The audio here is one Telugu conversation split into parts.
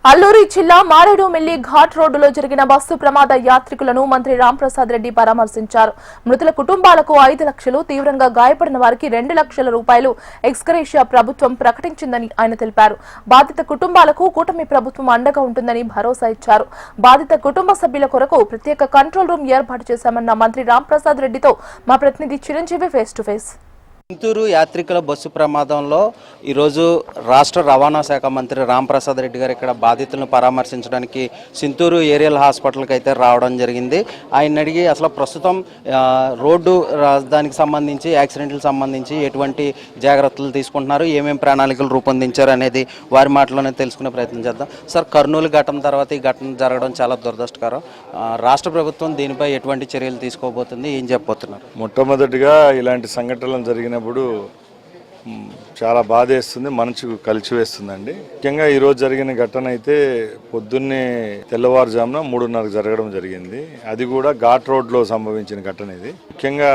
అల్లూరి జిల్లా మారేడుమిల్లి ఘాట్ రోడ్డులో జరిగిన బస్సు ప్రమాద యాత్రికులను మంత్రి రాంప్రసాద్ రెడ్డి పరామర్శించారు. మృతుల కుటుంబాలకు 5 లక్షలు, తీవ్రంగా గాయపడిన వారికి 2 లక్షల రూపాయలు ఎక్స్గ్రేషియా ప్రభుత్వం ప్రకటించిందని ఆయన తెలిపారు. బాధిత కుటుంబాలకు కూటమి ప్రభుత్వం అండగా ఉంటుందని భరోసా ఇచ్చారు. బాధిత కుటుంబ సభ్యుల కొరకు ప్రత్యేక కంట్రోల్ రూమ్ ఏర్పాటు చేశామన్న మంత్రి రాంప్రసాద్ రెడ్డితో మా ప్రతినిధి చిరంజీవి ఫేస్ టు ఫేస్. సింతూరు యాత్రికుల బస్సు ప్రమాదంలో ఈరోజు రాష్ట్ర రవాణా శాఖ మంత్రి రాంప్రసాద్ రెడ్డి గారు ఇక్కడ బాధితులను పరామర్శించడానికి సింతూరు ఏరియల్ హాస్పిటల్కి అయితే రావడం జరిగింది. ఆయన అడిగి అసలు ప్రస్తుతం రోడ్డు దానికి సంబంధించి యాక్సిడెంట్లకు సంబంధించి ఎటువంటి జాగ్రత్తలు తీసుకుంటున్నారు, ఏమేమి ప్రణాళికలు రూపొందించారు అనేది వారి మాటలోనే తెలుసుకునే ప్రయత్నం చేద్దాం. సార్, కర్నూలు ఘటన తర్వాత ఈ ఘటన జరగడం చాలా దురదృష్టకరం. రాష్ట్ర ప్రభుత్వం దీనిపై ఎటువంటి చర్యలు తీసుకోబోతుంది, ఏం చెప్పబోతున్నారు? మొట్టమొదటిగా ఇలాంటి సంఘటనలు జరిగినప్పుడు చాలా బాధేస్తుంది, మనసుకు కలిచివేస్తుందండి. ముఖ్యంగా ఈరోజు జరిగిన ఘటన అయితే పొద్దున్నే తెల్లవారుజామున 3:30 జరగడం జరిగింది. అది కూడా ఘాట్ రోడ్లో సంభవించిన ఘటన ఇది. ముఖ్యంగా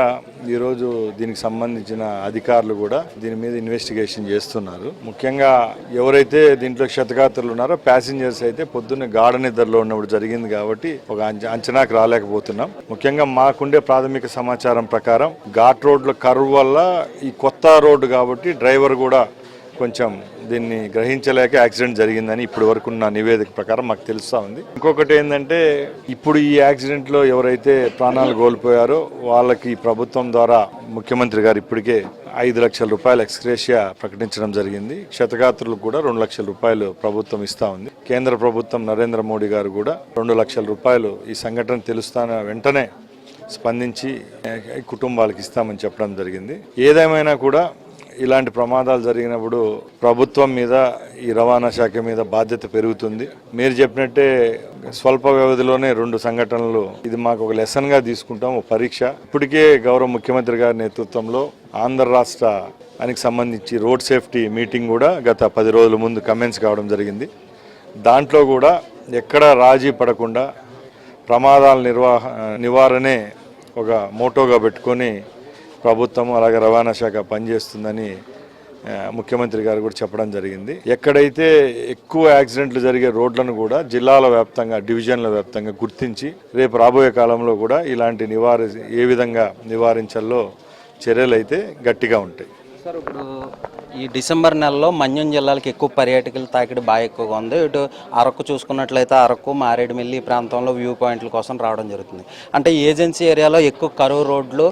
ఈరోజు దీనికి సంబంధించిన అధికారులు కూడా దీని మీద ఇన్వెస్టిగేషన్ చేస్తున్నారు. ముఖ్యంగా ఎవరైతే దీంట్లో క్షతగాత్రులు ఉన్నారో ప్యాసింజర్స్ అయితే పొద్దున్నే గాఢ నిద్రలో ఉన్నప్పుడు జరిగింది కాబట్టి ఒక అంచనాకు రాలేకపోతున్నాం. ముఖ్యంగా మాకుండే ప్రాథమిక సమాచారం ప్రకారం ఘాట్ రోడ్ల కర్వ్ వల్ల ఈ కొత్త రోడ్డు కాబట్టి డ్రైవర్ కూడా కొంచెం దీన్ని గ్రహించలేక యాక్సిడెంట్ జరిగిందని ఇప్పటి వరకు ఉన్న నివేదిక ప్రకారం మాకు తెలుస్తూ ఉంది. ఇంకొకటి ఏంటంటే, ఇప్పుడు ఈ యాక్సిడెంట్లో ఎవరైతే ప్రాణాలు కోల్పోయారో వాళ్ళకి ప్రభుత్వం ద్వారా ముఖ్యమంత్రి గారు ఇప్పటికే 5 లక్షల రూపాయలు ఎక్స్గ్రేషియా ప్రకటించడం జరిగింది. క్షతగాత్రులకు కూడా 2 లక్షల రూపాయలు ప్రభుత్వం ఇస్తా ఉంది. కేంద్ర ప్రభుత్వం నరేంద్ర మోడీ గారు కూడా 2 లక్షల రూపాయలు ఈ సంఘటన తెలుస్తాన వెంటనే స్పందించి కుటుంబాలకు ఇస్తామని చెప్పడం జరిగింది. ఏదేమైనా కూడా ఇలాంటి ప్రమాదాలు జరిగినప్పుడు ప్రభుత్వం మీద, ఈ రవాణా శాఖ మీద బాధ్యత పెరుగుతుంది. మీరు చెప్పినట్టే స్వల్ప వ్యవధిలోనే 2 సంఘటనలు, ఇది మాకు ఒక లెసన్గా తీసుకుంటాం, ఒక పరీక్ష. ఇప్పటికే గౌరవ ముఖ్యమంత్రి గారి నేతృత్వంలో ఆంధ్ర రాష్ట్రానికి సంబంధించి రోడ్ సేఫ్టీ మీటింగ్ కూడా గత 10 రోజుల ముందు కమెన్స్ కావడం జరిగింది. దాంట్లో కూడా ఎక్కడ రాజీ పడకుండా ప్రమాదాల నివారణే ఒక మోటోగా పెట్టుకొని ప్రభుత్వం అలాగే రవాణా శాఖ పనిచేస్తుందని ముఖ్యమంత్రి గారు కూడా చెప్పడం జరిగింది. ఎక్కడైతే ఎక్కువ యాక్సిడెంట్లు జరిగే రోడ్లను కూడా జిల్లాల వ్యాప్తంగా, డివిజన్ల వ్యాప్తంగా గుర్తించి రేపు రాబోయే కాలంలో కూడా ఇలాంటి ఏ విధంగా నివారించాలో చర్యలు అయితే గట్టిగా ఉంటాయి. సార్, ఇప్పుడు ఈ డిసెంబర్ నెలలో మన్యం జిల్లాలకు ఎక్కువ పర్యాటకుల తాకిడి బాగా ఎక్కువగా ఉంది. ఇటు అరకు చూసుకున్నట్లయితే అరకు, మారేడుమిల్లి ప్రాంతంలో వ్యూ పాయింట్ల కోసం రావడం జరుగుతుంది. అంటే ఏజెన్సీ ఏరియాలో ఎక్కువ కరువు రోడ్లు,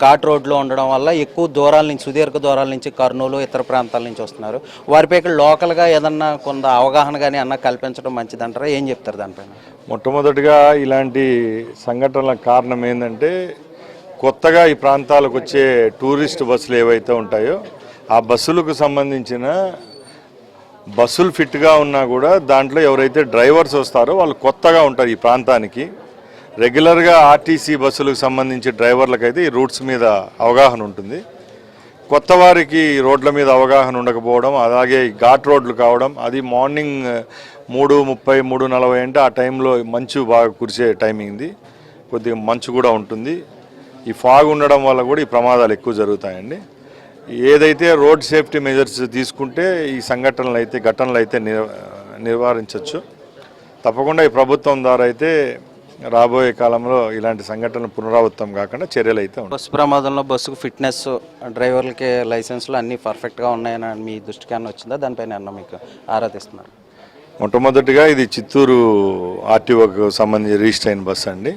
ఘాట్ రోడ్లు ఉండడం వల్ల ఎక్కువ దూరాల నుంచి, సుదీర్ఘ దూరాల నుంచి కర్నూలు, ఇతర ప్రాంతాల నుంచి వస్తున్నారు. వారిపై ఇక్కడ లోకల్గా ఏదన్నా కొంత అవగాహన కానీ అన్న కల్పించడం మంచిదంటారా? ఏం చెప్తారు దానిపైన? మొట్టమొదటిగా ఇలాంటి సంఘటనల కారణం ఏంటంటే, కొత్తగా ఈ ప్రాంతాలకు వచ్చే టూరిస్ట్ బస్సులు ఏవైతే ఉంటాయో ఆ బస్సులకు సంబంధించిన బస్సులు ఫిట్గా ఉన్నా కూడా దాంట్లో ఎవరైతే డ్రైవర్స్ వస్తారో వాళ్ళు కొత్తగా ఉంటారు ఈ ప్రాంతానికి. రెగ్యులర్గా ఆర్టీసీ బస్సులకు సంబంధించి డ్రైవర్లకైతే ఈ రూట్స్ మీద అవగాహన ఉంటుంది. కొత్త వారికి రోడ్ల మీద అవగాహన ఉండకపోవడం, అలాగే ఘాట్ రోడ్లు కావడం, అది మార్నింగ్ 3:30, 3:40 అంటే ఆ టైంలో మంచు బాగా కురిసే టైమింగ్ది, కొద్దిగా మంచు కూడా ఉంటుంది. ఈ ఫాగ్ ఉండడం వల్ల కూడా ఈ ప్రమాదాలు ఎక్కువ జరుగుతాయండి. ఏదైతే రోడ్ సేఫ్టీ మెజర్స్ తీసుకుంటే ఈ ఘటనలు అయితే నివారించవచ్చు. తప్పకుండా ఈ ప్రభుత్వం ద్వారా అయితే రాబోయే కాలంలో ఇలాంటి సంఘటనలు పునరావృతం కాకుండా చర్యలు అయితే ఉంటాయి. బస్సు ప్రమాదంలో బస్సుకు ఫిట్నెస్, డ్రైవర్లకి లైసెన్స్లు అన్నీ పర్ఫెక్ట్గా ఉన్నాయని మీ దృష్టికి అన్న వచ్చిందా? దానిపైన అన్న మీకు ఆరాధిస్తున్నారు. మొట్టమొదటిగా ఇది చిత్తూరు ఆర్టీఓకు సంబంధించి రిజిస్టర్ అయిన బస్సు అండి.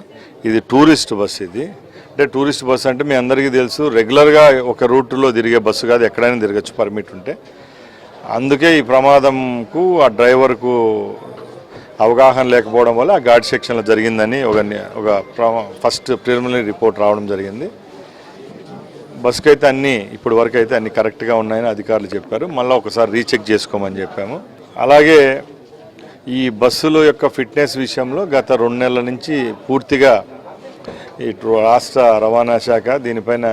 ఇది టూరిస్ట్ బస్సు. ఇది అంటే టూరిస్ట్ బస్సు అంటే మీ అందరికీ తెలుసు, రెగ్యులర్గా ఒక రూట్లో తిరిగే బస్సు కాదు, ఎక్కడైనా తిరగచ్చు పర్మిట్ ఉంటే. అందుకే ఈ ప్రమాదంకు ఆ డ్రైవర్కు అవగాహన లేకపోవడం వల్ల ఆ ఘాట్ సెక్షన్లో జరిగిందని ఒక ఫస్ట్ ప్రిలిమినరీ రిపోర్ట్ రావడం జరిగింది. బస్సుకి అయితే ఇప్పటి వరకు అయితే అన్ని కరెక్ట్గా ఉన్నాయని అధికారులు చెప్పారు. మళ్ళీ ఒకసారి రీచెక్ చేసుకోమని చెప్పాము. అలాగే ఈ బస్సుల యొక్క ఫిట్నెస్ విషయంలో గత 2 నెలల నుంచి పూర్తిగా ఈ రాష్ట్ర రవాణా శాఖ దీనిపైన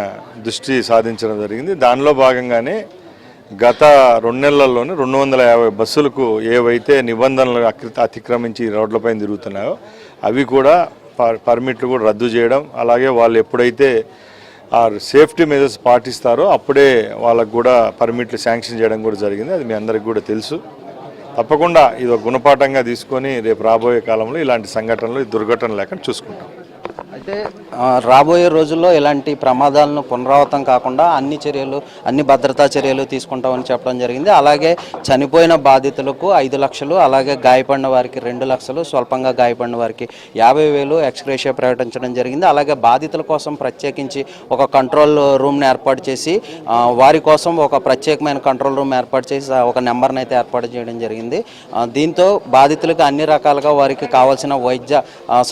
దృష్టి సాధించడం జరిగింది. దానిలో భాగంగానే గత 2 నెలల్లోనే 250 బస్సులకు ఏవైతే నిబంధనలు అతిక్రమించి రోడ్లపైన తిరుగుతున్నాయో అవి కూడా పర్మిట్లు కూడా రద్దు చేయడం, అలాగే వాళ్ళు ఎప్పుడైతే ఆ సేఫ్టీ మెజర్స్ పాటిస్తారో అప్పుడే వాళ్ళకు కూడా పర్మిట్లు శాంక్షన్ చేయడం కూడా జరిగింది. అది మీ అందరికి కూడా తెలుసు. తప్పకుండా ఇది ఒక గుణపాఠంగా తీసుకొని రేపు రాబోయే కాలంలో ఇలాంటి సంఘటనలు ఈ దుర్ఘటన లేకుండా చూసుకుంటాం. అయితే రాబోయే రోజుల్లో ఇలాంటి ప్రమాదాలను పునరావృతం కాకుండా అన్ని భద్రతా చర్యలు తీసుకుంటామని చెప్పడం జరిగింది. అలాగే చనిపోయిన బాధితులకు 5 లక్షలు, అలాగే గాయపడిన వారికి 2 లక్షలు, స్వల్పంగా గాయపడిన వారికి 50,000 ఎక్స్గ్రేషియా ప్రకటించడం జరిగింది. అలాగే బాధితుల కోసం ప్రత్యేకించి ఒక కంట్రోల్ రూమ్ని ఏర్పాటు చేసి వారి కోసం ఒక ప్రత్యేకమైన కంట్రోల్ రూమ్ ఏర్పాటు చేసి ఒక నెంబర్ని అయితే ఏర్పాటు చేయడం జరిగింది. దీంతో బాధితులకు అన్ని రకాలుగా వారికి కావాల్సిన వైద్య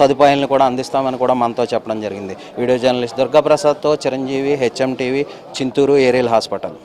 సదుపాయాలను కూడా అందిస్తామని కూడా మనతో చెప్పడం జరిగింది. వీడియో జర్నలిస్ట్ దుర్గాప్రసాద్తో Chiranjeevi, HM TV, Chinturu area hospital.